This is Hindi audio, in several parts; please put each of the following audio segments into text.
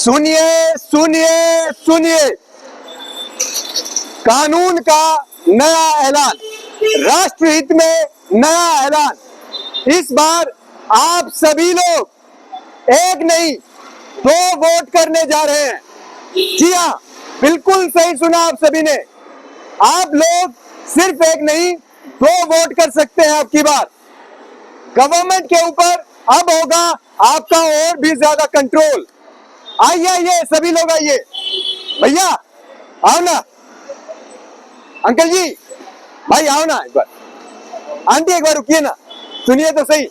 सुनिए सुनिए सुनिए, कानून का नया ऐलान, राष्ट्रहित में नया ऐलान। इस बार आप सभी लोग एक नहीं दो वोट करने जा रहे हैं। जी हाँ, बिल्कुल सही सुना आप सभी ने। आप लोग सिर्फ एक नहीं दो वोट कर सकते हैं। अब की बार गवर्नमेंट के ऊपर अब होगा आपका और भी ज्यादा कंट्रोल। आइए आइए सभी लोग आइए। भैया आओ ना, अंकल जी भाई आओ ना एक बार। आंटी एक बार रुकिए ना, सुनिए तो सही।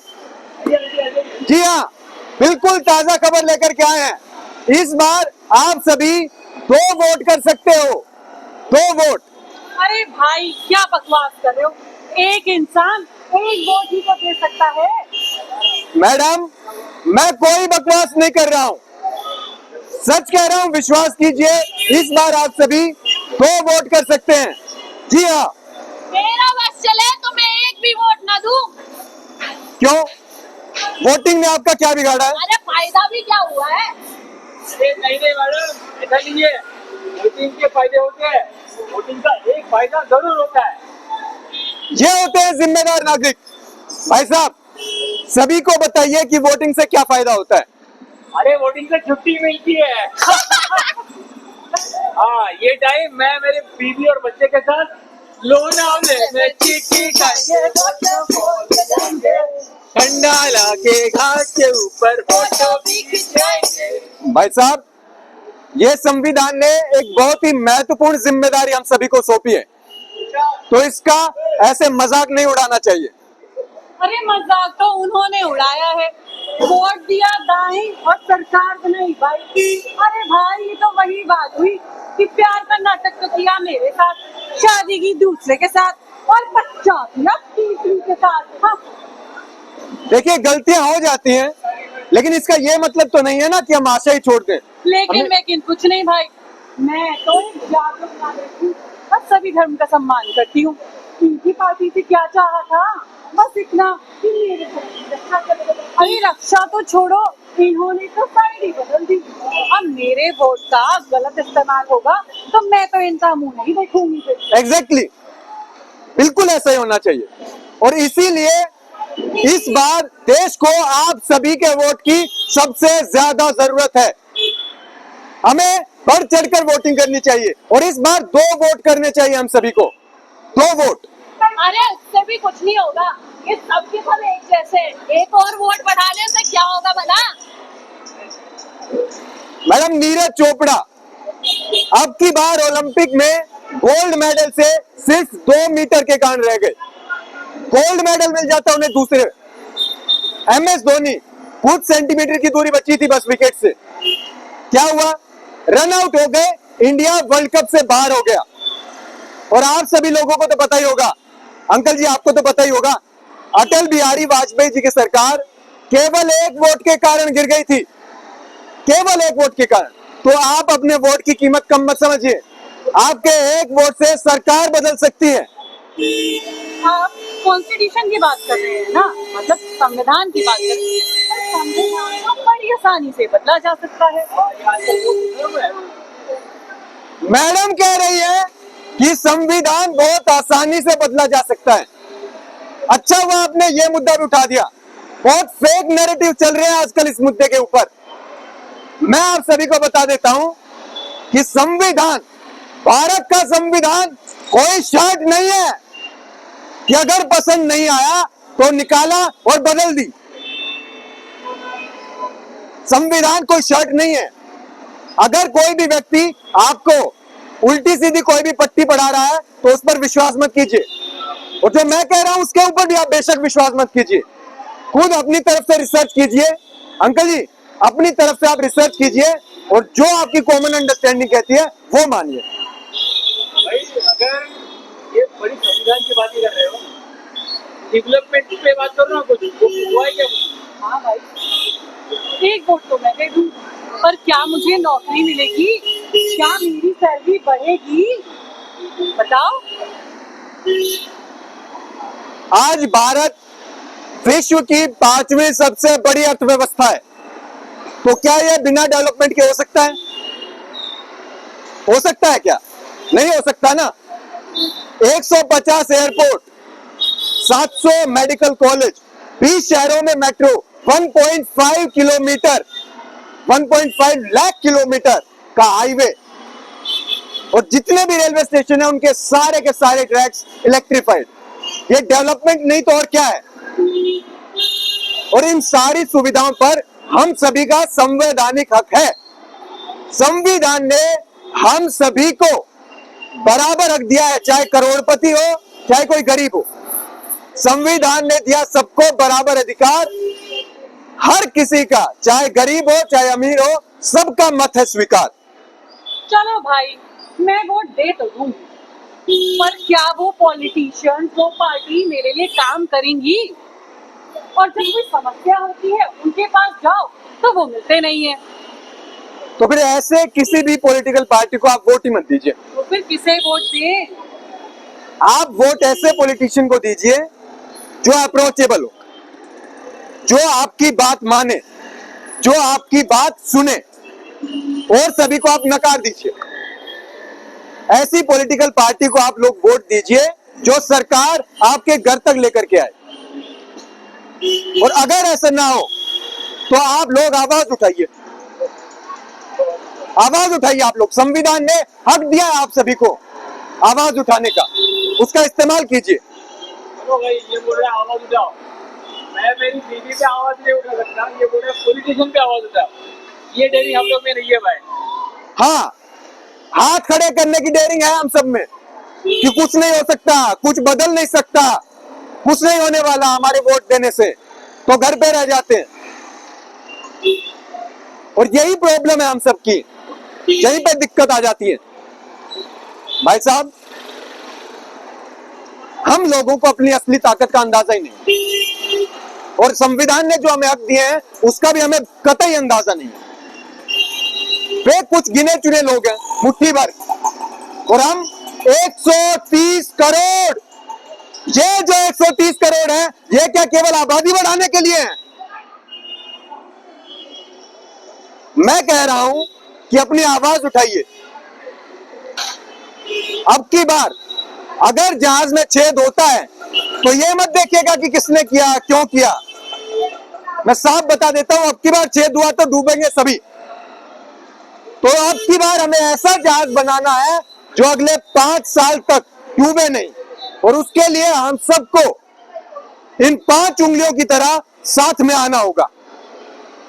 जी हाँ, बिल्कुल ताजा खबर लेकर के आए हैं। इस बार आप सभी दो वोट कर सकते हो, दो वोट। अरे भाई क्या बकवास कर रहे हो? एक इंसान एक वोट ही तो दे सकता है। मैडम मैं कोई बकवास नहीं कर रहा हूँ, सच कह रहा हूँ, विश्वास कीजिए। इस बार आप सभी दो वोट कर सकते हैं। जी हाँ। मेरा बस चले तो मैं एक भी वोट ना दूं। क्यों? वोटिंग ने आपका क्या बिगाड़ा है? अरे फायदा भी क्या हुआ है? अरे नहीं मैडम, ऐसा नहीं है। वोटिंग के फायदे होते हैं, वोटिंग का एक फायदा जरूर होता है। ये होते हैं जिम्मेदार नागरिक। भाई साहब सभी को बताइए कि वोटिंग से क्या फायदा होता है। अरे वोटिंग से छुट्टी मिलती है। हाँ, ये टाइम मैं मेरे बीवी और बच्चे के साथ लोनावले में चिट्ठी खाएंगे, खंडाला के घाट के ऊपर फोटो भी खिंचाएंगे। भाई साहब ये संविधान ने एक बहुत ही महत्वपूर्ण जिम्मेदारी हम सभी को सौंपी है, तो इसका ऐसे मजाक नहीं उड़ाना चाहिए। अरे मजाक तो उन्होंने उड़ाया है। वोट दिया दाएं और सरकार बनाई बाई। अरे भाई ये तो वही बात हुई कि प्यार का नाटक तो किया मेरे साथ, शादी की दूसरे के साथ और बच्चा दिया तीसरी के साथ। हाँ। देखिए गलतियां हो जाती हैं, लेकिन इसका ये मतलब तो नहीं है ना कि हम आशा ही छोड़ दें। लेकिन कुछ नहीं भाई, मैं तो एक जागरूक नागरिक हूँ और सभी धर्म का सम्मान करती हूँ। इनकी पार्टी से क्या चाहा था? बस इतना कि मेरे धर्म की रक्षा करे। अरे रक्षा तो छोड़ो, इन्होंने तो साइड ही बदल दी। अब मेरे वोट का गलत इस्तेमाल होगा तो मैं तो इनका मुंह नहीं देखूंगी फिर। एग्जैक्टली, बिल्कुल ऐसा ही होना चाहिए। और इसीलिए इस बार देश को आप सभी के वोट की सबसे ज्यादा जरूरत है। हमें बढ़ चढ़कर वोटिंग करनी चाहिए और इस बार दो वोट करने चाहिए हम सभी को, दो वोट। अरे उससे भी कुछ नहीं होगा, ये सबके सब एक जैसे। एक और वोट बढ़ाने से क्या होगा भला? मैडम नीरज चोपड़ा अब की बार ओलंपिक में गोल्ड मेडल से सिर्फ 2 मीटर के कारण रह गए। गोल्ड मेडल मिल जाता उन्हें दूसरे। MS धोनी कुछ सेंटीमीटर की दूरी बची थी बस विकेट से, क्या हुआ? रन आउट हो गए, इंडिया वर्ल्ड कप से बाहर हो गया। और आप सभी लोगों को तो पता ही होगा, अंकल जी आपको तो पता ही होगा, अटल बिहारी वाजपेयी जी की सरकार केवल एक वोट के कारण गिर गई थी, केवल एक वोट के कारण। तो आप अपने वोट की कीमत कम मत समझिए, आपके एक वोट से सरकार बदल सकती है। आप कॉन्स्टिट्यूशन की बात कर रहे हैं ना, मतलब संविधान की बात कर रहे हैं। संविधान तो बड़ी आसानी से बदला जा सकता है। मैडम कह रही है कि संविधान बहुत आसानी से बदला जा सकता है। अच्छा हुआ आपने ये मुद्दा भी उठा दिया। बहुत फेक नैरेटिव चल रहे हैं आजकल इस मुद्दे के ऊपर। मैं आप सभी को बता देता हूं कि संविधान, भारत का संविधान कोई शर्त नहीं है कि अगर पसंद नहीं आया तो निकाला और बदल दी। संविधान कोई शर्त नहीं है। अगर कोई भी व्यक्ति आपको उल्टी सीधी कोई भी पट्टी पढ़ा रहा है तो उस पर विश्वास मत कीजिए, और जो मैं कह रहा हूं उसके ऊपर भी आप बेशक विश्वास मत कीजिए। खुद अपनी तरफ से रिसर्च कीजिए, अंकल जी अपनी तरफ से आप रिसर्च कीजिए और जो आपकी कॉमन अंडरस्टैंडिंग कहती है वो मानिए। भाई अगर ये बड़ी संविधान की बात ही कर रहे हो, डेवलपमेंट पे बात कर रहा हूँ, कुछ हुआ है क्या? हाँ भाई, एक वोट तो मैं दे दूं, पर क्या मुझे नौकरी मिलेगी? क्या मेरी सैलरी बढ़ेगी? बताओ। आज भारत विश्व की 5वीं सबसे बड़ी अर्थव्यवस्था है। तो क्या यह बिना डेवलपमेंट के हो सकता है? हो सकता है क्या? नहीं हो सकता ना। 150 एयरपोर्ट, 700 मेडिकल कॉलेज, 20 शहरों में मेट्रो, 1.5 किलोमीटर 1.5 लाख किलोमीटर का हाईवे, और जितने भी रेलवे स्टेशन है उनके सारे के सारे ट्रैक्स इलेक्ट्रिफाइड। ये डेवलपमेंट नहीं तो और क्या है? और इन सारी सुविधाओं पर हम सभी का संवैधानिक हक है। संविधान ने हम सभी को बराबर हक दिया है, चाहे करोड़पति हो चाहे कोई गरीब हो। संविधान ने दिया सबको बराबर अधिकार, हर किसी का, चाहे गरीब हो चाहे अमीर हो, सबका मत है स्वीकार। चलो भाई, मैं वोट दे तो दूं, पर क्या वो पॉलिटिशियंस, वो पार्टी मेरे लिए काम करेंगी? और जब कोई समस्या होती है उनके पास जाओ तो वो मिलते नहीं है। तो फिर ऐसे किसी भी पॉलिटिकल पार्टी को आप वोट ही मत दीजिए। तो फिर किसे वोट दें? आप वोट ऐसे पॉलिटिशियन को दीजिए जो अप्रोचेबल हो, जो आपकी बात माने, जो आपकी बात सुने, और सभी को आप नकार दीजिए। ऐसी पॉलिटिकल पार्टी को आप लोग वोट दीजिए जो सरकार आपके घर तक लेकर के आए। और अगर ऐसा ना हो तो आप लोग आवाज उठाइए, आवाज उठाइए। आप लोग, संविधान ने हक दिया है आप सभी को आवाज उठाने का, उसका इस्तेमाल कीजिए। चलो भाई, ये बोल रहे आवाज उठाओ, मैं मेरी बीवी पे आवाज नहीं उठा सकता, ये बोल रहे पॉलिटिशियन पे आवाज उठाओ। ये डेयरिंग हम लोग में नहीं है भाई। हाँ, हाथ खड़े करने की डेयरिंग है हम सब में कि कुछ नहीं हो सकता, कुछ बदल नहीं सकता, कुछ नहीं होने वाला हमारे वोट देने से, तो घर पे रह जाते हैं। और यही प्रॉब्लम है हम सबकी, यहीं पे दिक्कत आ जाती है। भाई साहब, हम लोगों को अपनी असली ताकत का अंदाजा ही नहीं, और संविधान ने जो हमें हक दिए हैं उसका भी हमें कतई अंदाजा नहीं है। वे कुछ गिने चुने लोग हैं, मुट्ठी भर, और हम 130 करोड़, ये जो 130 करोड़ है, ये क्या केवल आबादी बढ़ाने के लिए है? मैं कह रहा हूं कि अपनी आवाज उठाइए। अब की बार अगर जहाज में छेद होता है तो ये मत देखिएगा कि किसने किया, क्यों किया। मैं साफ बता देता हूं, अब की बार छेद हुआ तो डूबेंगे सभी। तो अब की बार हमें ऐसा जहाज बनाना है जो अगले 5 साल तक डूबे नहीं, और उसके लिए हम सबको इन 5 उंगलियों की तरह साथ में आना होगा।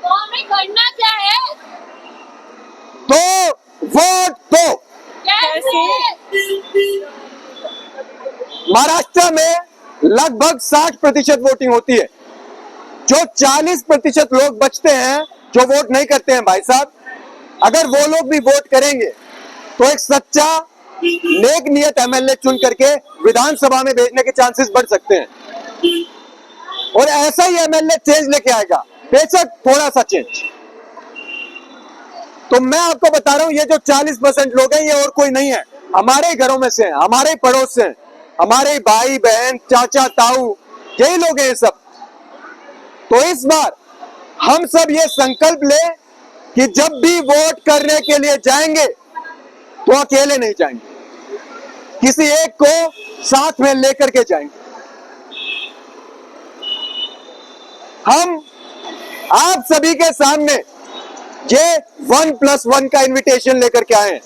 तो हमें करना क्या है? तो वोट दो। कैसे? महाराष्ट्र में लगभग 60% वोटिंग होती है, जो 40% लोग बचते हैं जो वोट नहीं करते हैं। भाई साहब, अगर वो लोग भी वोट करेंगे तो एक सच्चा नेक नियत एमएलए चुन करके विधानसभा में भेजने के चांसेस बढ़ सकते हैं, और ऐसा ही एमएलए चेंज लेके आएगा, बेशक थोड़ा सा चेंज। तो मैं आपको बता रहा हूं, ये जो 40% लोग हैं ये और कोई नहीं है, हमारे घरों में से हैं, हमारे पड़ोस से हैं, हमारे भाई बहन चाचा ताऊ, यही लोग हैं ये सब। तो इस बार हम सब ये संकल्प लें कि जब भी वोट करने के लिए जाएंगे तो अकेले नहीं जाएंगे, किसी एक को साथ में लेकर के जाएंगे। हम आप सभी के सामने ये 1+1 का इनविटेशन लेकर के आए हैं।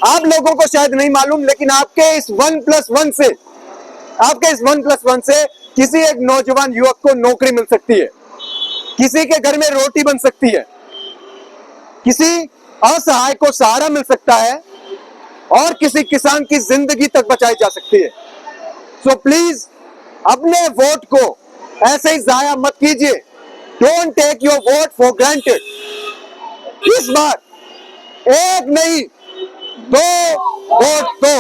आप लोगों को शायद नहीं मालूम, लेकिन आपके इस 1+1 से किसी एक नौजवान युवक को नौकरी मिल सकती है, किसी के घर में रोटी बन सकती है, किसी असहाय को सहारा मिल सकता है, और किसी किसान की जिंदगी तक बचाई जा सकती है। सो प्लीज अपने वोट को ऐसे ही जाया मत कीजिए। Don't take your vote for granted. इस बार एक नहीं 2 वोट दो।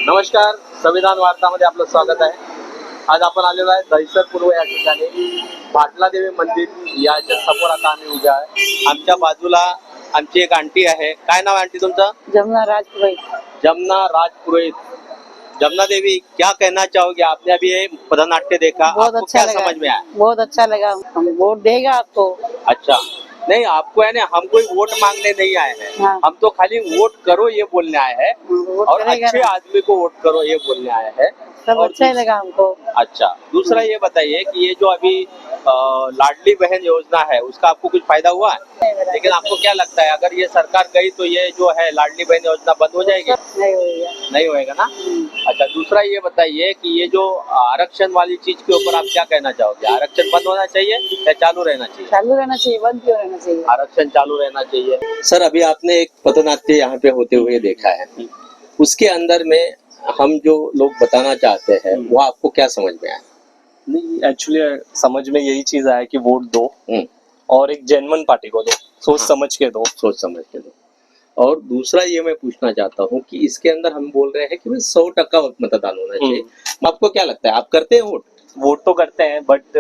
नमस्कार, संविधान वार्तामध्ये आपलं स्वागत आहे। आज आपण आलेलो आहे दहिसर पूर्व या ठिकाणी भाटलादेवी मंदिर याच्या समोर आता आम्ही उभे आहे। आमच्या बाजूला आमची एक आंटी आहे। काय नाव आहे आंटी तुमचं? जमुना राजपुरोहित। जमुना राजपुरोहित। जमुना देवी, क्या कहना चाहोगे? आपने अभी ये पथनाट्य देखा, बहुत आपको अच्छा क्या लगा, समझ में आया? बहुत अच्छा लगा। हम वोट देगा आपको। अच्छा, नहीं आपको है ना, हम कोई वोट मांगने नहीं आए हैं, हाँ। हम तो खाली वोट करो ये बोलने आए हैं वोट और करेगा अच्छे ना। आदमी को वोट करो ये बोलने आए हैं। सब और अच्छा ही लगा हमको। अच्छा, दूसरा ये बताइए कि ये जो अभी लाडली बहन योजना है उसका आपको कुछ फायदा हुआ है? लेकिन आपको क्या लगता है अगर ये सरकार गई तो ये जो है लाडली बहन योजना बंद हो जाएगी? नहीं होगा। नहीं होएगा ना? अच्छा, दूसरा ये बताइए कि ये जो आरक्षण वाली चीज के ऊपर आप क्या कहना चाहोगे? आरक्षण बंद होना चाहिए या चालू रहना चाहिए? चालू रहना चाहिए, बंद क्यों रहना चाहिए? आरक्षण चालू रहना चाहिए। सर, अभी आपने एक पथनाट्य यहाँ पे होते हुए देखा है, उसके अंदर में हम जो लोग बताना चाहते हैं वो आपको क्या समझ में आया? नहीं, एक्चुअली समझ में यही चीज आया कि वोट दो और एक जेन्युइन पार्टी को दो, सोच हाँ। समझ के दो। सोच समझ के दो। और दूसरा ये मैं पूछना चाहता हूँ कि इसके अंदर हम बोल रहे हैं कि 100% मतदान होना चाहिए, आपको क्या लगता है, आप करते हैं वोट? वोट तो करते हैं बट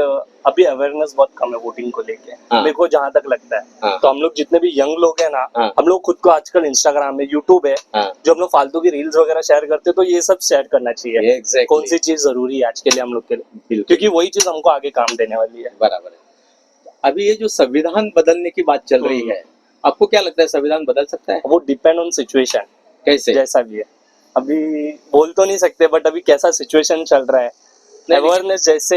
अभी अवेयरनेस बहुत कम है वोटिंग को लेके। हाँ। मेरे को जहाँ तक लगता है हाँ। तो हम लोग जितने भी यंग लोग हैं ना, हाँ। हम लोग खुद को आजकल इंस्टाग्राम है, यूट्यूब है, हाँ। जो हम लोग फालतू की रील्स वगैरह शेयर करते हैं, तो ये सब शेयर करना चाहिए। Exactly. कौन सी चीज जरूरी है आज के लिए हम लोग के लिए, बिल्कुल। क्योंकि वही चीज हमको आगे काम देने वाली है। बराबर है। अभी ये जो संविधान बदलने की बात चल रही है, आपको क्या लगता है संविधान बदल सकता है? वो डिपेंड ऑन सिचुएशन, कैसे? जैसा भी है। अभी बोल तो नहीं सकते बट अभी कैसा सिचुएशन चल रहा है, नहीं, अवेयरनेस जैसे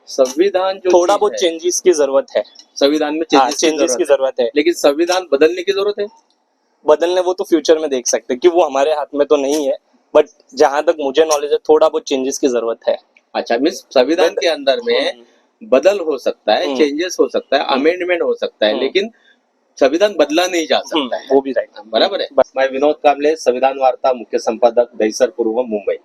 संविधान जो थोड़ा चीज बहुत है, चेंजेस की जरूरत है। संविधान में हाँ, चेंजेस चेंजेस की जरूरत है। लेकिन संविधान बदलने की जरूरत है? बदलने वो तो फ्यूचर में देख सकते हैं कि वो हमारे हाथ में तो नहीं है, बट जहां तक मुझे नॉलेज है थोड़ा बहुत चेंजेस की जरूरत है। अच्छा, मीन्स संविधान के अंदर में बदल हो सकता है, चेंजेस हो सकता है, अमेंडमेंट हो सकता है, लेकिन संविधान बदला नहीं जा सकता है। वो भी राइट। बराबर है। मैं विनोद कामले, संविधान वार्ता मुख्य संपादक, दहिसर पूर्व, मुंबई।